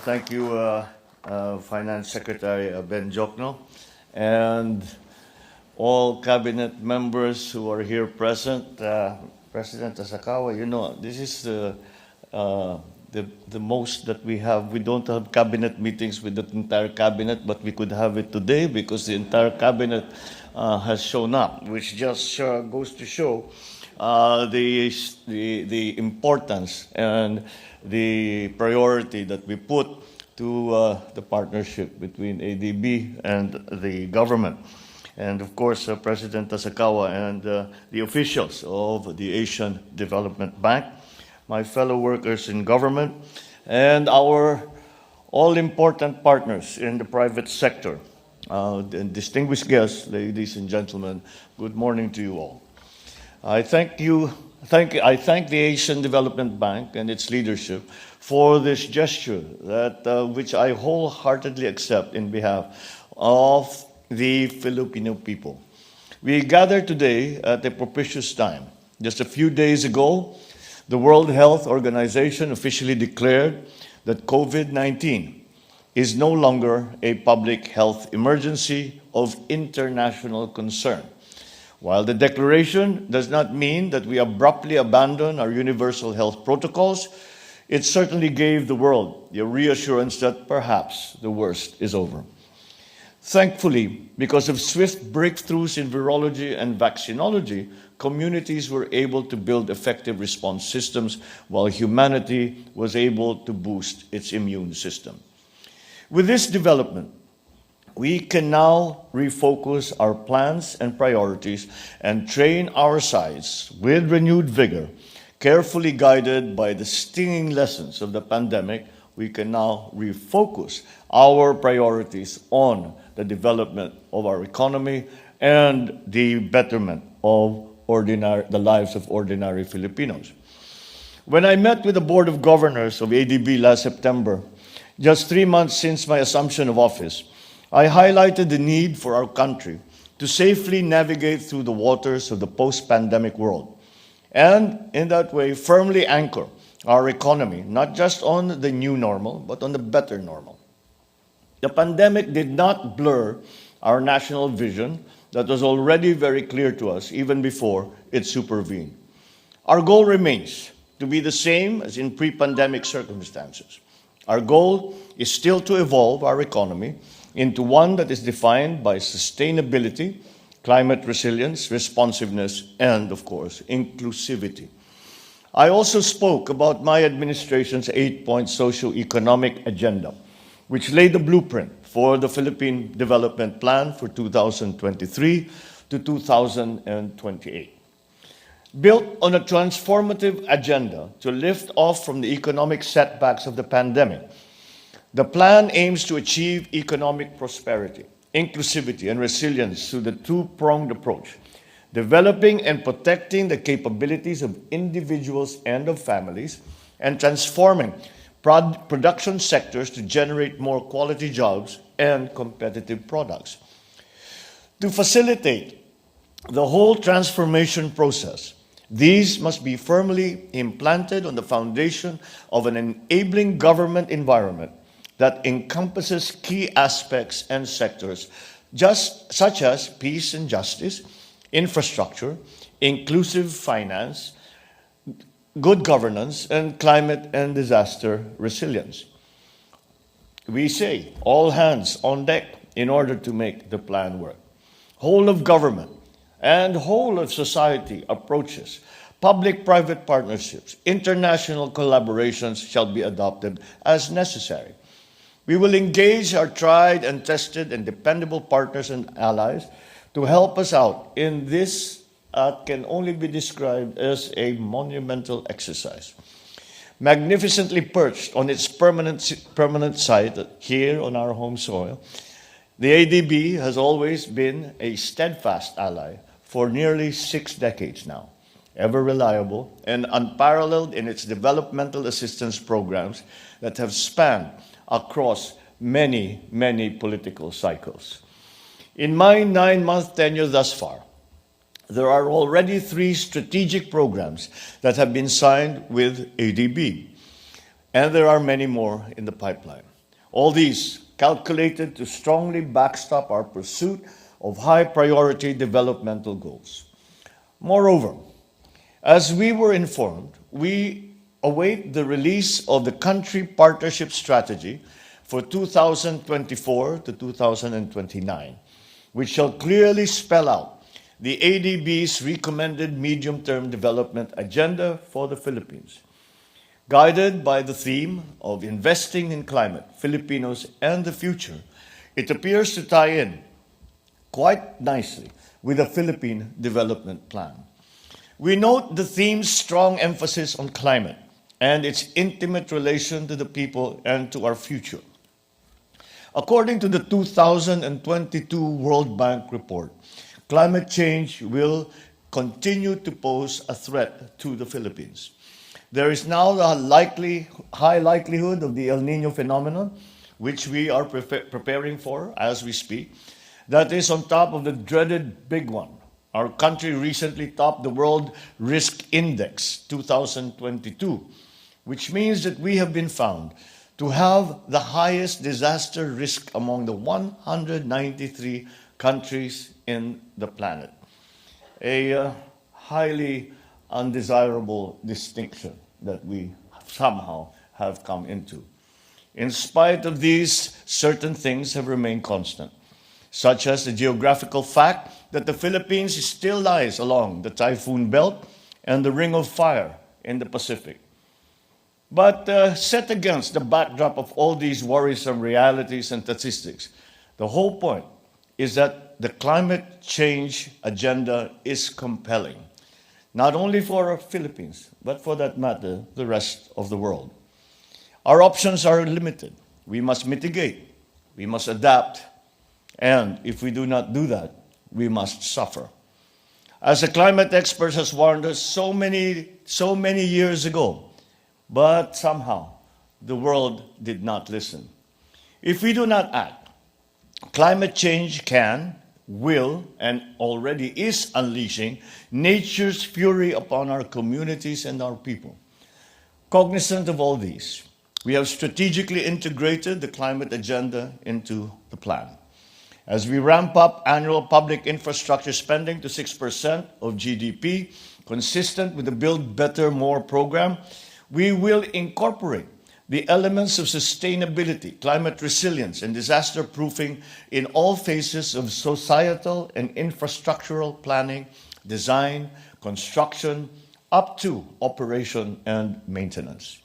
Thank you, Finance Secretary Ben Jokno, and all cabinet members who are here present. President Asakawa, you know, this is the most that we have. We don't have cabinet meetings with the entire cabinet, but we could have it today because the entire cabinet has shown up, which just goes to show the importance and the priority that we put to the partnership between ADB and the government. And of course, President Tasakawa and the officials of the Asian Development Bank, my fellow workers in government, and our all-important partners in the private sector. And distinguished guests, ladies and gentlemen, good morning to you all. I thank the Asian Development Bank and its leadership for this gesture that which I wholeheartedly accept in behalf of the Filipino people. We gather today at a propitious time. Just a few days ago, the World Health Organization officially declared that COVID-19 is no longer a public health emergency of international concern. While the declaration does not mean that we abruptly abandon our universal health protocols, it certainly gave the world the reassurance that perhaps the worst is over. Thankfully, because of swift breakthroughs in virology and vaccinology, communities were able to build effective response systems while humanity was able to boost its immune system. With this development, we can now refocus our plans and priorities and train our sides with renewed vigor. Carefully guided by the stinging lessons of the pandemic, we can now refocus our priorities on the development of our economy and the betterment of the lives of ordinary Filipinos. When I met with the Board of Governors of ADB last September, just 3 months since my assumption of office, I highlighted the need for our country to safely navigate through the waters of the post-pandemic world, and in that way firmly anchor our economy, not just on the new normal, but on the better normal. The pandemic did not blur our national vision that was already very clear to us even before it supervened. Our goal remains to be the same as in pre-pandemic circumstances. Our goal is still to evolve our economy into one that is defined by sustainability, climate resilience, responsiveness, and, of course, inclusivity. I also spoke about my administration's 8-point socio-economic agenda, which laid the blueprint for the Philippine Development Plan for 2023 to 2028. Built on a transformative agenda to lift off from the economic setbacks of the pandemic, the plan aims to achieve economic prosperity, inclusivity, and resilience through the two-pronged approach, developing and protecting the capabilities of individuals and of families, and transforming production sectors to generate more quality jobs and competitive products. To facilitate the whole transformation process, these must be firmly implanted on the foundation of an enabling government environment that encompasses key aspects and sectors such as peace and justice, infrastructure, inclusive finance, good governance, and climate and disaster resilience. We say all hands on deck in order to make the plan work. Whole of government and whole of society approaches, public-private partnerships, international collaborations shall be adopted as necessary. We will engage our tried and tested and dependable partners and allies to help us out in this can only be described as a monumental exercise. Magnificently perched on its permanent site here on our home soil, the ADB has always been a steadfast ally for nearly 6 decades now, ever reliable and unparalleled in its developmental assistance programs that have spanned across many, many political cycles. In my 9-month tenure thus far, there are already 3 strategic programs that have been signed with ADB, and there are many more in the pipeline. All these calculated to strongly backstop our pursuit of high-priority developmental goals. Moreover, as we were informed, we await the release of the country partnership strategy for 2024 to 2029, which shall clearly spell out the ADB's recommended medium-term development agenda for the Philippines. Guided by the theme of investing in climate, Filipinos, and the future, it appears to tie in quite nicely with the Philippine Development Plan. We note the theme's strong emphasis on climate and its intimate relation to the people and to our future. According to the 2022 World Bank report, climate change will continue to pose a threat to the Philippines. There is now a high likelihood of the El Nino phenomenon, which we are preparing for as we speak. That is on top of the dreaded big one. Our country recently topped the World Risk Index 2022, which means that we have been found to have the highest disaster risk among the 193 countries in the planet. A highly undesirable distinction that we somehow have come into. In spite of these, certain things have remained constant, such as the geographical fact that the Philippines still lies along the typhoon belt and the ring of fire in the Pacific. But set against the backdrop of all these worrisome realities and statistics, the whole point is that the climate change agenda is compelling, not only for our Philippines, but for that matter, the rest of the world. Our options are limited. We must mitigate, we must adapt, and if we do not do that, we must suffer. As the climate expert has warned us so many years ago, but somehow the world did not listen. If we do not act, climate change can, will, and already is unleashing nature's fury upon our communities and our people. Cognizant of all these, we have strategically integrated the climate agenda into the plan. As we ramp up annual public infrastructure spending to 6% of GDP, consistent with the Build Better, More program, we will incorporate the elements of sustainability, climate resilience, and disaster proofing in all phases of societal and infrastructural planning, design, construction, up to operation and maintenance.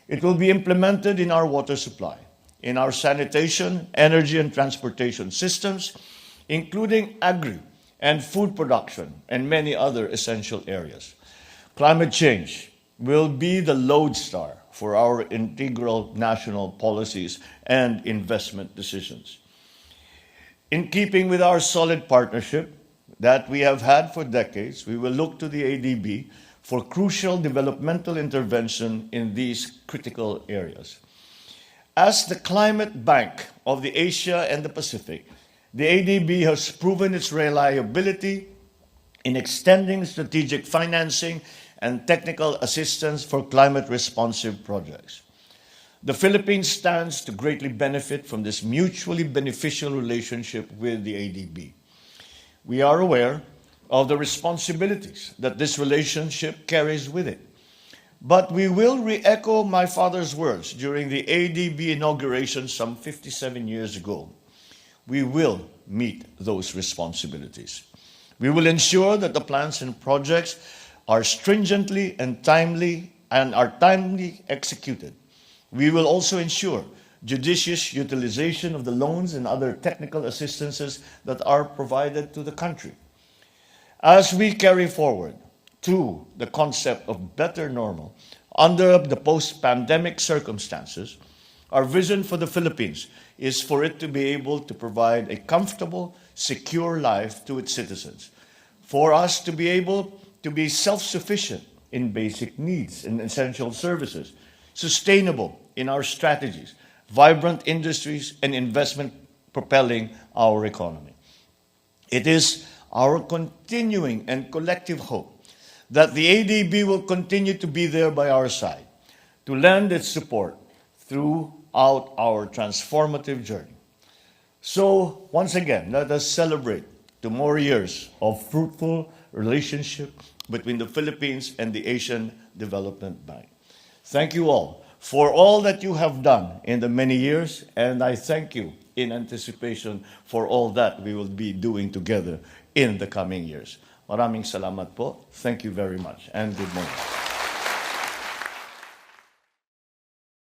It will be implemented in our water supply, in our sanitation, energy, and transportation systems, including agri and food production, and many other essential areas. Climate change will be the lodestar for our integral national policies and investment decisions. In keeping with our solid partnership that we have had for decades, we will look to the ADB for crucial developmental intervention in these critical areas. As the climate bank of the Asia and the Pacific, the ADB has proven its reliability in extending strategic financing and technical assistance for climate-responsive projects. The Philippines stands to greatly benefit from this mutually beneficial relationship with the ADB. We are aware of the responsibilities that this relationship carries with it. But we will re-echo my father's words during the ADB inauguration some 57 years ago. We will meet those responsibilities. We will ensure that the plans and projects are stringently and timely executed. We will also ensure judicious utilization of the loans and other technical assistances that are provided to the country. As we carry forward to the concept of better normal under the post-pandemic circumstances, our vision for the Philippines is for it to be able to provide a comfortable, secure life to its citizens, for us to be able to be self-sufficient in basic needs and essential services, sustainable in our strategies, vibrant industries, and investment propelling our economy. It is our continuing and collective hope that the ADB will continue to be there by our side, to lend its support through throughout our transformative journey. So, once again, let us celebrate 2 more years of fruitful relationship between the Philippines and the Asian Development Bank. Thank you all for all that you have done in the many years, and I thank you in anticipation for all that we will be doing together in the coming years. Maraming salamat po. Thank you very much, and good morning.